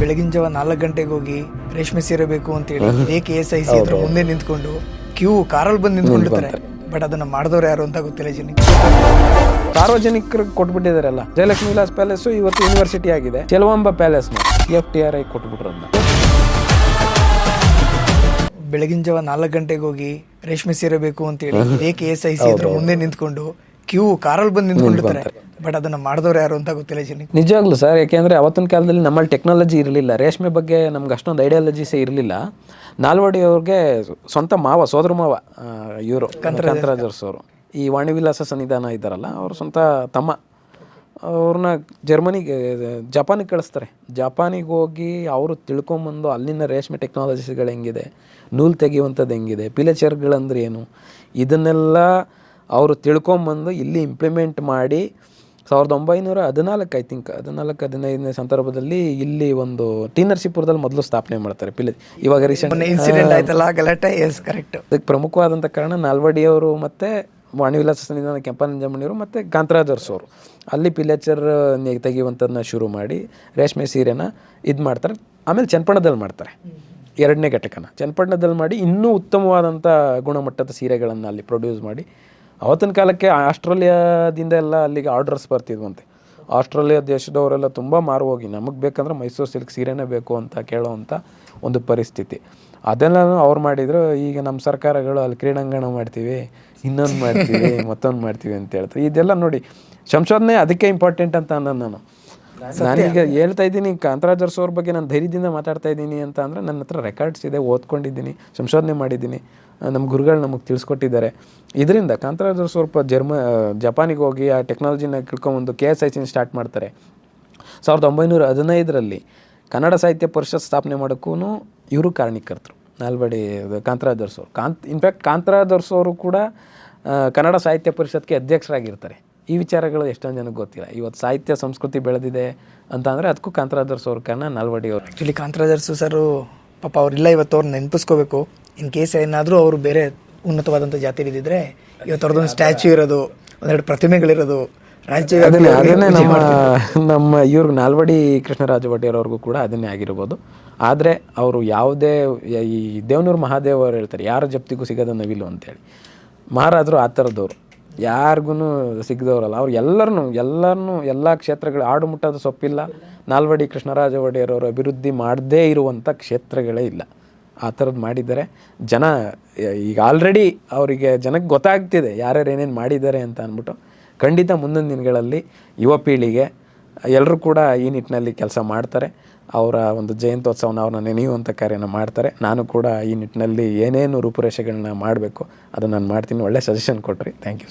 ಬೆಳಗಿನ ಜಾವ 4 ಗಂಟೆಗೆ ಹೋಗಿ ರೇಷ್ಮೆ ಸೀರೆ ಬೇಕು ಅಂತೇಳಿ ಇದೇ KSIC ಅದ್ರ ಮುಂದೆ ನಿಂತ್ಕೊಂಡು ಕಾರಲ್ಲಿ ಬಂದು ನಿಂತ್ಕೊಂಡಿರ್ತಾರೆ. ಬಟ್ ಅದನ್ನ ಮಾಡಿದವ್ರು ಯಾರು ಅಂತ ಗೊತ್ತಿಲ್ಲ ಜನಕ್ಕೆ. ಸಾರ್ವಜನಿಕರಿಗೆ ಕೊಟ್ಬಿಟ್ಟಿದಾರಲ್ಲ. ಜಯಲಕ್ಷ್ಮಿ ವಿಲಾಸ್ ಪ್ಯಾಲೇಸ್ ಇವತ್ತು ಯೂನಿವರ್ಸಿಟಿ ಆಗಿದೆ. ಚೆಲುವಾಂಬ ಪ್ಯಾಲೇಸ್ FTRI ಕೊಟ್ಬಿಟ್ರನ್ನ. ಬೆಳಗಿನ ಜಾವ 4 ಗಂಟೆಗೆ ಹೋಗಿ ರೇಷ್ಮೆ ಸೀರೆ ಬೇಕು ಅಂತೇಳಿ ಇದೇ KSIC ಅದ್ರ ಮುಂದೆ ನಿಂತ್ಕೊಂಡು ಕಾರಲ್ಲಿ ಬಂದು ನಿಂತ್ಕೊಂಡಿರ್ತಾರೆ. ಬಟ್ ಅದನ್ನ ಮಾಡಿದವ್ರು ಯಾರು ಅಂತ ಗೊತ್ತಿಲ್ಲ ಜನಕ್ಕೆ. ನಿಜವಾಗ್ಲೂ ಸರ್, ಯಾಕೆಂದರೆ ಅವತ್ತಿನ ಕಾಲದಲ್ಲಿ ನಮ್ಮಲ್ಲಿ ಟೆಕ್ನಾಲಜಿ ಇರಲಿಲ್ಲ. ರೇಷ್ಮೆ ಬಗ್ಗೆ ನಮ್ಗೆ ಅಷ್ಟೊಂದು ಐಡಿಯಾಲಜಿಸೇ ಇರಲಿಲ್ಲ. ನಾಲ್ವಡಿ ಅವ್ರಿಗೆ ಸ್ವಂತ ಸೋದರ ಮಾವ ಇವರು ಕಾಂತರಾಜರ್ಸ್ ಅವರು, ಈ ವಾಣಿವಿಲಾಸ ಸನ್ನಿಧಾನ ಇದ್ದಾರಲ್ಲ, ಅವ್ರ ಸ್ವಂತ ತಮ್ಮ. ಅವ್ರನ್ನ ಜಪಾನಿಗೆ ಕಳಿಸ್ತಾರೆ. ಜಪಾನಿಗೆ ಹೋಗಿ ಅವರು ತಿಳ್ಕೊಂಬಂದು ಅಲ್ಲಿನ ರೇಷ್ಮೆ ಟೆಕ್ನಾಲಜಿಸ್ಗಳು ಹೆಂಗಿದೆ, ನೂಲು ತೆಗೆಯುವಂಥದ್ದು ಹೆಂಗಿದೆ, ಪಿಲೆಚರ್ಗಳಂದ್ರೆ ಏನು, ಇದನ್ನೆಲ್ಲ ಅವರು ತಿಳ್ಕೊಂಬಂದು ಇಲ್ಲಿ ಇಂಪ್ಲಿಮೆಂಟ್ ಮಾಡಿ 1914 ಐ ಥಿಂಕ್ 14-15ನೇ ಸಂದರ್ಭದಲ್ಲಿ ಇಲ್ಲಿ ಒಂದು ಟಿ ನರಸೀಪುರದಲ್ಲಿ ಮೊದಲು ಸ್ಥಾಪನೆ ಮಾಡ್ತಾರೆ. ಇವಾಗ ರೀಸೆಂಟ್ ಇನ್ಸಿಡೆಂಟ್ ಆಯ್ತಲ್ಲ ಗಲಾಟೆ. Yes, correct. ಅದಕ್ಕೆ ಪ್ರಮುಖವಾದಂಥ ಕಾರಣ ನಾಲ್ವಡಿಯವರು ಮತ್ತು ವಾಣಿವಿಲಾಸ ಸನ್ನಿಧಾನ ಕೆಂಪನಂಜಮ್ಮನಿಯವರು ಮತ್ತು ಕಾಂತರಾಜರ್ಸ್ ಅವರು ಅಲ್ಲಿ ಪಿಲೆಚರ್ ತೆಗೆಯುವಂಥದ್ದನ್ನ ಶುರು ಮಾಡಿ ರೇಷ್ಮೆ ಸೀರೆನ ಇದು ಮಾಡ್ತಾರೆ. ಆಮೇಲೆ ಚನ್ನಪಟ್ಟಣದಲ್ಲಿ ಮಾಡ್ತಾರೆ 2ನೇ ಘಟಕನ. ಚನ್ನಪಟ್ಟಣದಲ್ಲಿ ಮಾಡಿ ಇನ್ನೂ ಉತ್ತಮವಾದಂಥ ಗುಣಮಟ್ಟದ ಸೀರೆಗಳನ್ನು ಅಲ್ಲಿ ಪ್ರೊಡ್ಯೂಸ್ ಮಾಡಿ, ಅವತ್ತಿನ ಕಾಲಕ್ಕೆ ಆಸ್ಟ್ರೇಲಿಯಾದಿಂದ ಎಲ್ಲ ಅಲ್ಲಿಗೆ ಆರ್ಡರ್ಸ್ ಬರ್ತಿದ್ವಂತೆ. ಆಸ್ಟ್ರೇಲಿಯಾ ದೇಶದವರೆಲ್ಲ ತುಂಬ ಮಾರುಹೋಗಿ ನಮಗೆ ಬೇಕಂದ್ರೆ ಮೈಸೂರು ಸಿಲ್ಕ್ ಸೀರೆನೇ ಬೇಕು ಅಂತ ಕೇಳೋವಂಥ ಒಂದು ಪರಿಸ್ಥಿತಿ. ಅದೆಲ್ಲ ಅವ್ರು ಮಾಡಿದ್ರು. ಈಗ ನಮ್ಮ ಸರ್ಕಾರಗಳು ಅಲ್ಲಿ ಕ್ರೀಡಾಂಗಣ ಮಾಡ್ತೀವಿ, ಇನ್ನೊಂದು ಮಾಡ್ತೀವಿ, ಮತ್ತೊಂದು ಮಾಡ್ತೀವಿ ಅಂತ ಹೇಳ್ತಾರೆ. ಇದೆಲ್ಲ ನೋಡಿ, ಸಂಶೋಧನೆ ಅದಕ್ಕೆ ಇಂಪಾರ್ಟೆಂಟ್ ಅಂತ ನಾನೀಗ ಹೇಳ್ತಾ ಇದ್ದೀನಿ. ಕಾಂತರಾಜರ್ಸ್ ಅವ್ರ ಬಗ್ಗೆ ನಾನು ಧೈರ್ಯದಿಂದ ಮಾತಾಡ್ತಾ ಇದ್ದೀನಿ ಅಂತ ಅಂದರೆ ನನ್ನ ಹತ್ರ ರೆಕಾರ್ಡ್ಸ್ ಇದೆ, ಓದ್ಕೊಂಡಿದ್ದೀನಿ, ಸಂಶೋಧನೆ ಮಾಡಿದ್ದೀನಿ, ನಮ್ಮ ಗುರುಗಳು ನಮಗೆ ತಿಳಿಸ್ಕೊಟ್ಟಿದ್ದಾರೆ. ಇದರಿಂದ ಕಾಂತರಾಜರ್ಸ್ ಸ್ವಲ್ಪ ಜಪಾನಿಗೆ ಹೋಗಿ ಆ ಟೆಕ್ನಾಲಜಿನ ತಿಳ್ಕೊಂಬಂದು KSIC ಸ್ಟಾರ್ಟ್ ಮಾಡ್ತಾರೆ. 1915ರಲ್ಲಿ ಕನ್ನಡ ಸಾಹಿತ್ಯ ಪರಿಷತ್ ಸ್ಥಾಪನೆ ಮಾಡೋಕ್ಕೂ ಇವರು ಕಾರಣೀಕರ್ತರು, ನಾಲ್ವಡಿ ಕಾಂತರಾಜರ್ಸ್ ಅವರು. ಇನ್ಫ್ಯಾಕ್ಟ್ ಕಾಂತರಾಜರ್ಸ್ ಅವರು ಕೂಡ ಕನ್ನಡ ಸಾಹಿತ್ಯ ಪರಿಷತ್ಗೆ ಅಧ್ಯಕ್ಷರಾಗಿರ್ತಾರೆ. ಈ ವಿಚಾರಗಳು ಎಷ್ಟೊಂದು ಜನಕ್ಕೆ ಗೊತ್ತಿಲ್ಲ. ಇವತ್ತು ಸಾಹಿತ್ಯ ಸಂಸ್ಕೃತಿ ಬೆಳೆದಿದೆ ಅಂತ ಅಂದರೆ ಅದಕ್ಕೂ ಕಾಂತರಾಜರ್ಸ್ ಅವ್ರ ಕಾರಣ, ನಾಲ್ವಡಿ ಅವರು. ಆ್ಯಕ್ಚುಲಿ ಕಾಂತರಾಜರ್ಸು ಸರು ಪಾಪ ಅವ್ರಿಲ್ಲ, ಇವತ್ತು ಅವ್ರು ನೆನಪಿಸ್ಕೋಬೇಕು. ಇನ್ ಕೇಸ್ ಏನಾದರೂ ಅವರು ಬೇರೆ ಉನ್ನತವಾದಂಥ ಜಾತಿ ಇದ್ದಿದ್ರೆ ಇವತ್ತು ಅವ್ರದ್ದೊಂದು ಸ್ಟ್ಯಾಚ್ಯೂ ಇರೋದು, ಒಂದೆರಡು ಪ್ರತಿಮೆಗಳಿರೋದು, ರಾಜ್ಯ ಅದನ್ನೇ ನಮ್ಮ ಇವ್ರಿಗೆ ನಾಲ್ವಡಿ ಕೃಷ್ಣರಾಜ ಒಡೆಯರ್ ಅವ್ರಿಗೂ ಕೂಡ ಅದನ್ನೇ ಆಗಿರ್ಬೋದು. ಆದರೆ ಅವರು ಯಾವುದೇ ಈ ದೇವನೂರು ಮಹಾದೇವ್ ಅವರು ಹೇಳ್ತಾರೆ, ಯಾರ ಜಪ್ತಿಗೂ ಸಿಗದ ನವಿಲು ಅಂತೇಳಿ. ಮಹಾರಾಜರು ಆ ಥರದವರು, ಯಾರಿಗೂ ಸಿಗದವರಲ್ಲ. ಅವ್ರು ಎಲ್ಲರನ್ನೂ ಎಲ್ಲ ಕ್ಷೇತ್ರಗಳು ಆಡು ಮುಟ್ಟದ ಸೊಪ್ಪಿಲ್ಲ. ನಾಲ್ವಡಿ ಕೃಷ್ಣರಾಜ ಒಡೆಯರ್ ಅವರು ಅಭಿವೃದ್ಧಿ ಮಾಡದೇ ಇರುವಂಥ ಕ್ಷೇತ್ರಗಳೇ ಇಲ್ಲ. ಆ ಥರದ್ದು ಮಾಡಿದ್ದಾರೆ. ಜನ ಈಗ ಆಲ್ರೆಡಿ ಅವರಿಗೆ ಜನಕ್ಕೆ ಗೊತ್ತಾಗ್ತಿದೆ ಯಾರ್ಯಾರು ಏನೇನು ಮಾಡಿದ್ದಾರೆ ಅಂತ ಅಂದ್ಬಿಟ್ಟು. ಖಂಡಿತ ಮುಂದಿನ ದಿನಗಳಲ್ಲಿ ಯುವ ಪೀಳಿಗೆ ಎಲ್ಲರೂ ಕೂಡ ಈ ನಿಟ್ಟಿನಲ್ಲಿ ಕೆಲಸ ಮಾಡ್ತಾರೆ. ಅವರ ಒಂದು ಜಯಂತ್ಯೋತ್ಸವನ ಅವ್ರನ್ನ ನೆನೆಯುವಂಥ ಕಾರ್ಯನ ಮಾಡ್ತಾರೆ. ನಾನು ಕೂಡ ಈ ನಿಟ್ಟಿನಲ್ಲಿ ಏನೇನು ರೂಪುರೇಷೆಗಳನ್ನ ಮಾಡಬೇಕು ಅದನ್ನು ನಾನು ಮಾಡ್ತೀನಿ. ಒಳ್ಳೆ ಸಜೆಷನ್ ಕೊಟ್ರಿ, ಥ್ಯಾಂಕ್ ಯು.